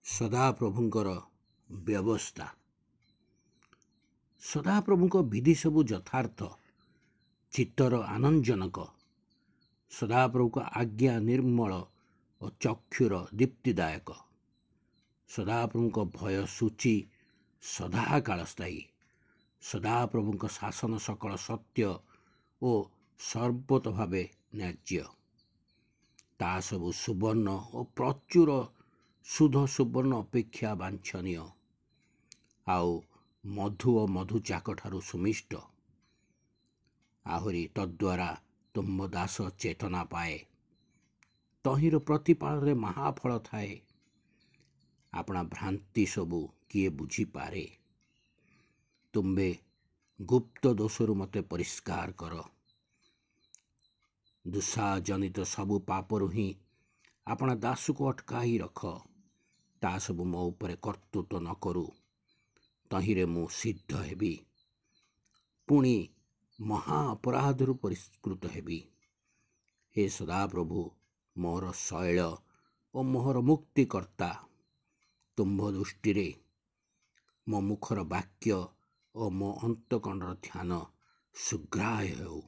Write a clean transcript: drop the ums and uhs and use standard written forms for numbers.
ସଦାପ୍ରଭୁଙ୍କର ବ୍ୟବସ୍ଥା। ସଦାପ୍ରଭୁଙ୍କ ବିଧି ସବୁ ଯଥାର୍ଥ, ଚିତ୍ତର ଆନନ୍ଦଜନକ। ସଦାପ୍ରଭୁଙ୍କ ଆଜ୍ଞା ନିର୍ମଳ ଓ ଚକ୍ଷୁର ଦୀପ୍ତିଦାୟକ। ସଦାପ୍ରଭୁଙ୍କ ଭୟ ସୂଚି ସଦାକାଳ ସ୍ଥାୟୀ। ସଦାପ୍ରଭୁଙ୍କ ଶାସନ ସକଳ ସତ୍ୟ ଓ ସର୍ବତ ଭାବେ ନ୍ୟାଯ୍ୟ। ତା ସବୁ ସୁବର୍ଣ୍ଣ ଓ ପ୍ରଚୁର ଶୁଦ୍ଧ ସୁବର୍ଣ୍ଣ ଅପେକ୍ଷା ବାଞ୍ଛନୀୟ, ଆଉ ମଧୁ ଓ ମଧୁଚାକ ଠାରୁ ସୁମିଷ୍ଟ। ଆହୁରି ତଦ୍ୱାରା ତୁମ୍ଭ ଦାସ ଚେତନା ପାଏ। ତହିଁର ପ୍ରତିପାଳରେ ମହାଫଳ ଥାଏ। ଆପଣା ଭ୍ରାନ୍ତି ସବୁ କିଏ ବୁଝିପାରେ? ତୁମ୍ଭେ ଗୁପ୍ତ ଦୋଷରୁ ମୋତେ ପରିଷ୍କାର କର। ଦୁଃସାଜନିତ ସବୁ ପାପରୁ ହିଁ ଆପଣା ଦାସକୁ ଅଟକାଇ ରଖ। ତା ସବୁ ମୋ ଉପରେ କର୍ତ୍ତୃତ୍ୱ ନ କରୁ। ତହିଁରେ ମୁଁ ସିଦ୍ଧ ହେବି, ପୁଣି ମହା ଅପରାଧରୁ ପରିଷ୍କୃତ ହେବି। ହେ ସଦାପ୍ରଭୁ, ମୋର ଶୈଳ ଓ ମୋହର ମୁକ୍ତିକର୍ତ୍ତା, ତୁମ୍ଭ ଦୃଷ୍ଟିରେ ମୋ ମୁଖର ବାକ୍ୟ ଓ ମୋ ଅନ୍ତଃକରଣର ଧ୍ୟାନ ସୁଗ୍ରାହ୍ୟ ହେଉ।